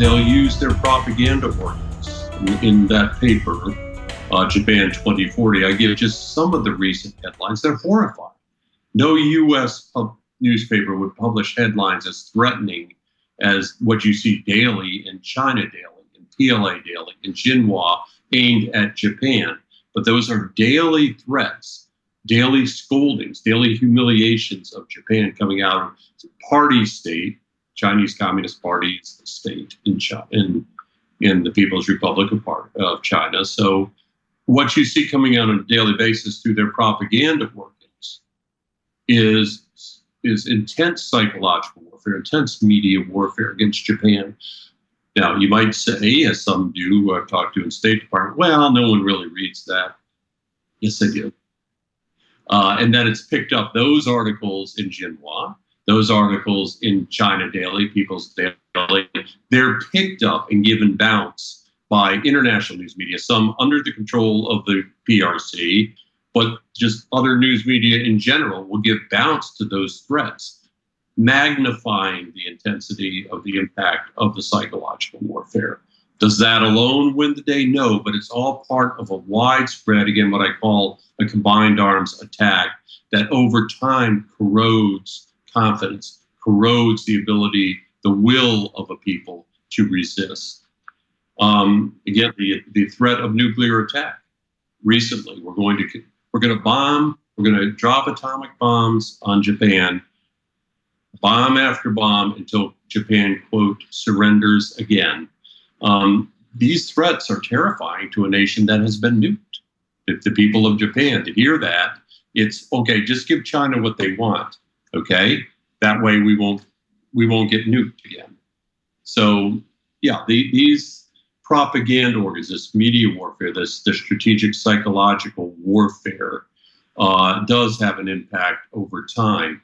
they'll use their propaganda organs in that paper, Japan 2040. I give just some of the recent headlines. They're horrifying. No U.S. newspaper would publish headlines as threatening as what you see daily in China Daily, in PLA Daily, in Xinhua, aimed at Japan. But those are daily threats, daily scoldings, daily humiliations of Japan coming out of a party state. Chinese Communist Party is the state in China, in the People's Republic of China. So what you see coming out on a daily basis through their propaganda organs is intense psychological warfare, intense media warfare against Japan. Now, you might say, as some do, who I've talked to in State Department, well, no one really reads that. Yes, they do. And then it's picked up those articles in Xinhua, those articles in China Daily, People's Daily, they're picked up and given bounce by international news media, some under the control of the PRC, but just other news media in general will give bounce to those threats, magnifying the intensity of the impact of the psychological warfare. Does that alone win the day? No, but it's all part of a widespread, again, what I call a combined arms attack that over time corrodes confidence, corrodes the ability, the will of a people to resist. Again, the threat of nuclear attack. Recently, we're going to drop atomic bombs on Japan, bomb after bomb, until Japan, quote, surrenders again. These threats are terrifying to a nation that has been nuked. If the people of Japan, to hear that, it's okay, just give China what they want. Okay, that way we won't get nuked again. So yeah, these propaganda organs, this media warfare, the strategic psychological warfare, does have an impact over time.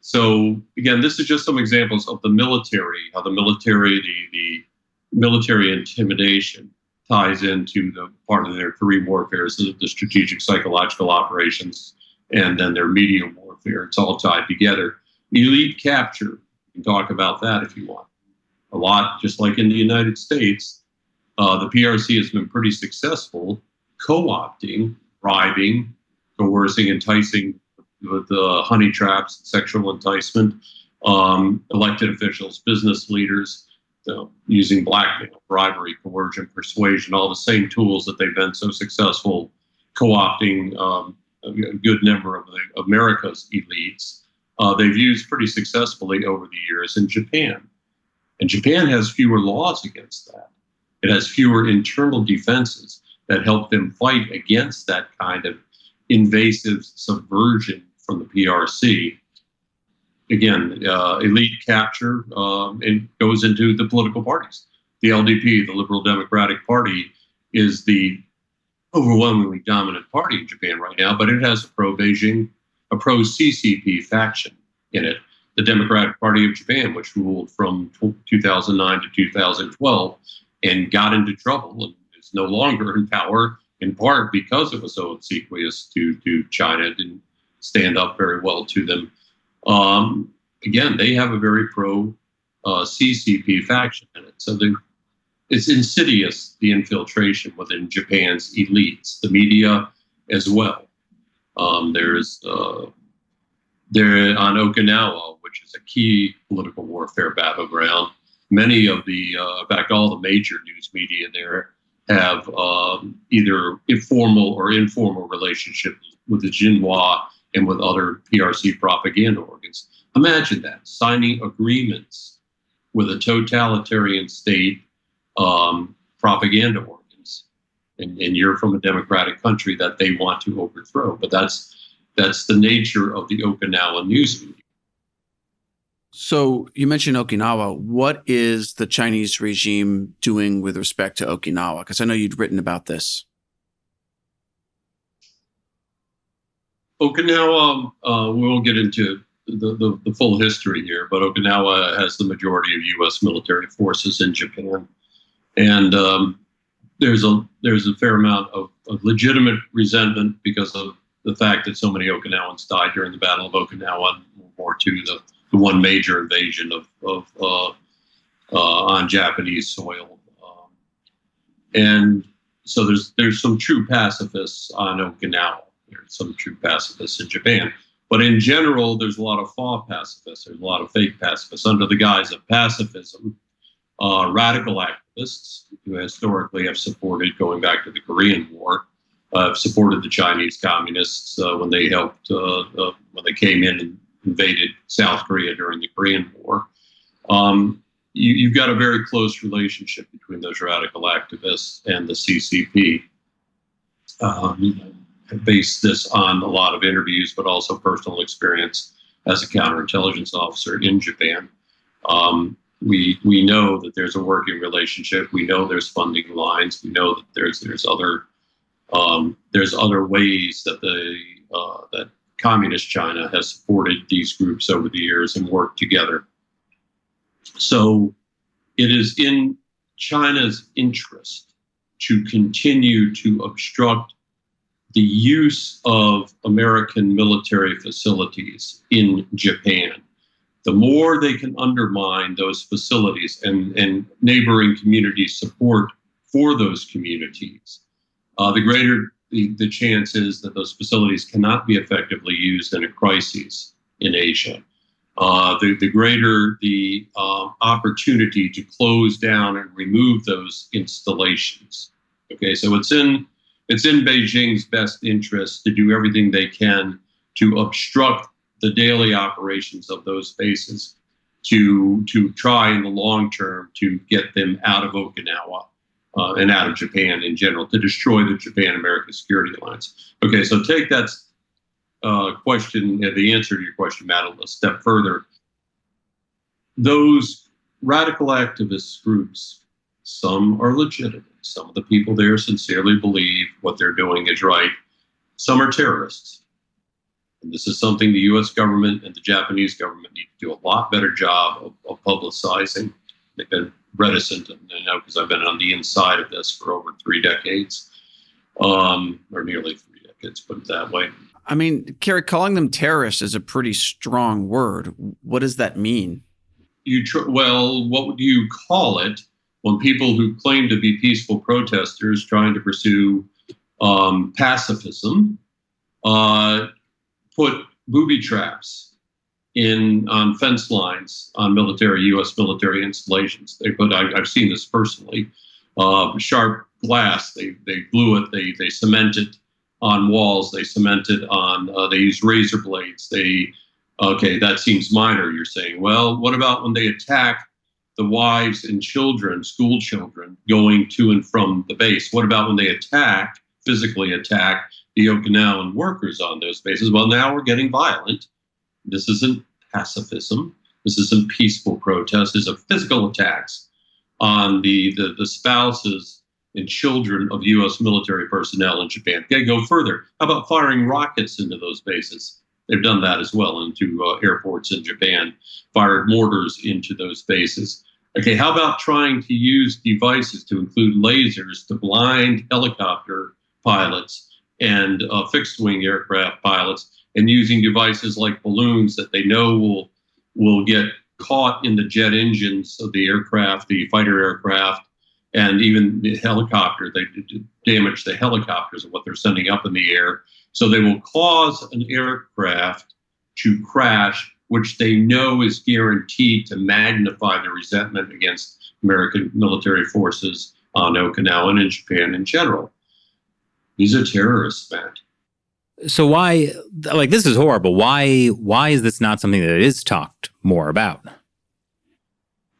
So again, this is just some examples of the military, how the military intimidation ties into the part of their three warfares, the strategic psychological operations, and then their media warfare. It's all tied together. Elite capture, you can talk about that if you want. A lot, just like in the United States, the PRC has been pretty successful co-opting, bribing, coercing, enticing with honey traps, sexual enticement, elected officials, business leaders, using blackmail, bribery, coercion, persuasion, all the same tools that they've been so successful co-opting a good number of America's elites. They've used pretty successfully over the years in Japan. And Japan has fewer laws against that. It has fewer internal defenses that help them fight against that kind of invasive subversion from the PRC. Again, elite capture and goes into the political parties. The LDP, the Liberal Democratic Party, is the overwhelmingly dominant party in Japan right now, but it has a pro-Beijing, a pro-CCP faction in it. The Democratic Party of Japan, which ruled from 2009 to 2012 and got into trouble and is no longer in power, in part because it was so obsequious to China, it didn't stand up very well to them. Again, they have a very pro-CCP faction in it. So it's insidious, the infiltration within Japan's elites, the media as well. There's there on Okinawa, which is a key political warfare battleground. Many of in fact, all the major news media there have either informal or informal relationships with the Xinhua and with other PRC propaganda organs. Imagine that, signing agreements with a totalitarian state propaganda organs. And you're from a democratic country that they want to overthrow. But that's the nature of the Okinawa news media. So you mentioned Okinawa. What is the Chinese regime doing with respect to Okinawa? Because I know you'd written about this. Okinawa, we won't get into the full history here, but Okinawa has the majority of U.S. military forces in Japan. And there's a fair amount of legitimate resentment because of the fact that so many Okinawans died during the Battle of Okinawa in World War II, the one major invasion of on Japanese soil. And so there's some true pacifists on Okinawa. There's some true pacifists in Japan. But in general, there's a lot of faux pacifists. There's a lot of fake pacifists under the guise of pacifism. Radical activists who historically have supported, going back to the Korean War, have supported the Chinese communists when they helped, when they came in and invaded South Korea during the Korean War. You've got a very close relationship between those radical activists and the CCP. I based this on a lot of interviews, but also personal experience as a counterintelligence officer in Japan. We know that there's a working relationship. We know there's funding lines. We know that there's other ways that that communist China has supported these groups over the years and worked together. So it is in China's interest to continue to obstruct the use of American military facilities in Japan. The more they can undermine those facilities and neighboring communities' support for those communities, the greater the chance is that those facilities cannot be effectively used in a crisis in Asia. The greater the opportunity to close down and remove those installations. Okay, so it's in Beijing's best interest to do everything they can to obstruct the daily operations of those bases, to try in the long term to get them out of Okinawa and out of Japan in general, to destroy the Japan-America Security Alliance. Okay, so take that question, the answer to your question, Matt, a step further. Those radical activist groups, some are legitimate. Some of the people there sincerely believe what they're doing is right. Some are terrorists. And this is something the U.S. government and the Japanese government need to do a lot better job of publicizing. They've been reticent, and I know because I've been on the inside of this for over 3 decades, or nearly 3 decades, put it that way. I mean, Kerry, calling them terrorists is a pretty strong word. What does that mean? Well, what would you call it when people who claim to be peaceful protesters trying to pursue pacifism put booby traps on fence lines on U.S. military installations? They put, I've seen this personally, sharp glass. They glue it. They cement it on walls. They cement it on. They use razor blades. Okay, that seems minor. You're saying, well, what about when they attack the wives and children, school children, going to and from the base? What about when they physically attack the Okinawan workers on those bases? Well, now we're getting violent. This isn't pacifism. This isn't peaceful protest. These are physical attacks on the spouses and children of U.S. military personnel in Japan. Okay, go further. How about firing rockets into those bases? They've done that as well into airports in Japan, fired mortars into those bases. Okay, how about trying to use devices to include lasers to blind helicopter pilots and fixed-wing aircraft pilots, and using devices like balloons that they know will get caught in the jet engines of the aircraft, the fighter aircraft, and even the helicopter. They damage the helicopters of what they're sending up in the air. So they will cause an aircraft to crash, which they know is guaranteed to magnify the resentment against American military forces on Okinawa and in Japan in general. These are terrorists, Matt. So why, this is horrible. Why is this not something that is talked more about?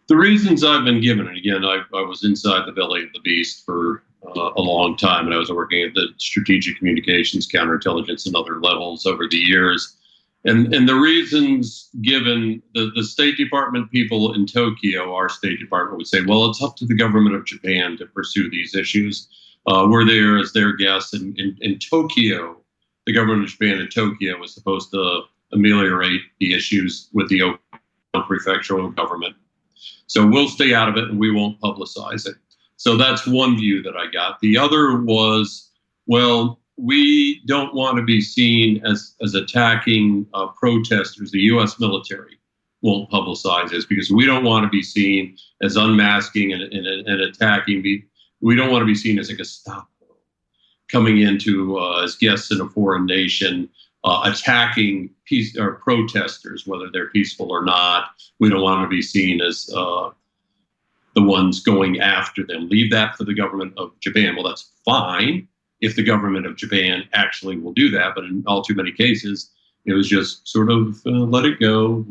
The reasons I've been given, and again, I was inside the belly of the beast for a long time, and I was working at the strategic communications, counterintelligence, and other levels over the years. And the reasons given, the State Department people in Tokyo, our State Department would say, well, it's up to the government of Japan to pursue these issues. We're there as their guests. In Tokyo, the government of Japan in Tokyo was supposed to ameliorate the issues with the prefectural government. So we'll stay out of it and we won't publicize it. So that's one view that I got. The other was, well, we don't want to be seen as attacking protesters, the U.S. military, won't publicize this because we don't want to be seen as unmasking and attacking. We don't want to be seen as a Gestapo coming into as guests in a foreign nation, attacking peace or protesters, whether they're peaceful or not. We don't want to be seen as the ones going after them. Leave that for the government of Japan. Well, that's fine if the government of Japan actually will do that, but in all too many cases, it was just sort of let it go.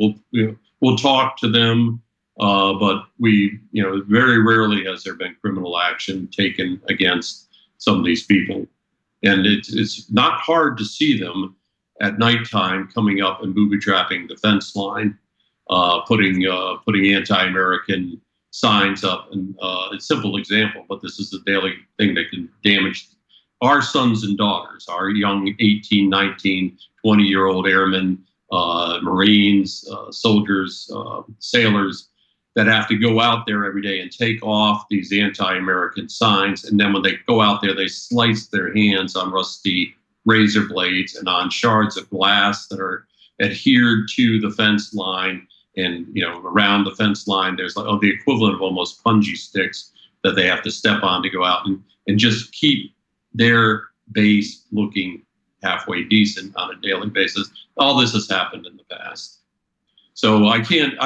We'll talk to them, but very rarely has there been criminal action taken against some of these people, and it's not hard to see them at nighttime coming up and booby trapping the fence line, putting anti-American signs up. And it's a simple example, but this is a daily thing that can damage our sons and daughters, our young 18, 19, 20-year-old airmen, Marines, soldiers, sailors that have to go out there every day and take off these anti-American signs. And then when they go out there, they slice their hands on rusty razor blades and on shards of glass that are adhered to the fence line. And, around the fence line, there's the equivalent of almost punji sticks that they have to step on to go out and just keep their base looking halfway decent on a daily basis. All this has happened in the past. So I can't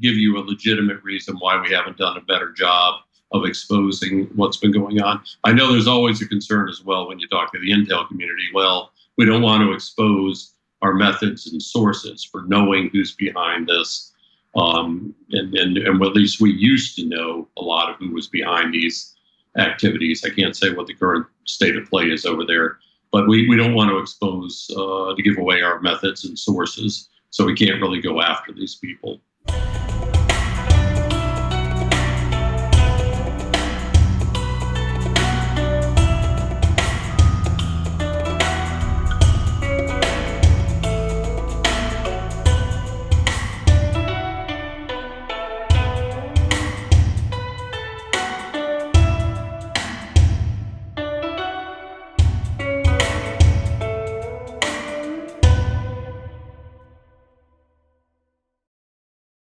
give you a legitimate reason why we haven't done a better job of exposing what's been going on. I know there's always a concern as well when you talk to the intel community. Well, we don't want to expose our methods and sources for knowing who's behind this. And at least we used to know a lot of who was behind these activities. I can't say what the current state of play is over there, but we don't want to expose, to give away our methods and sources. So we can't really go after these people.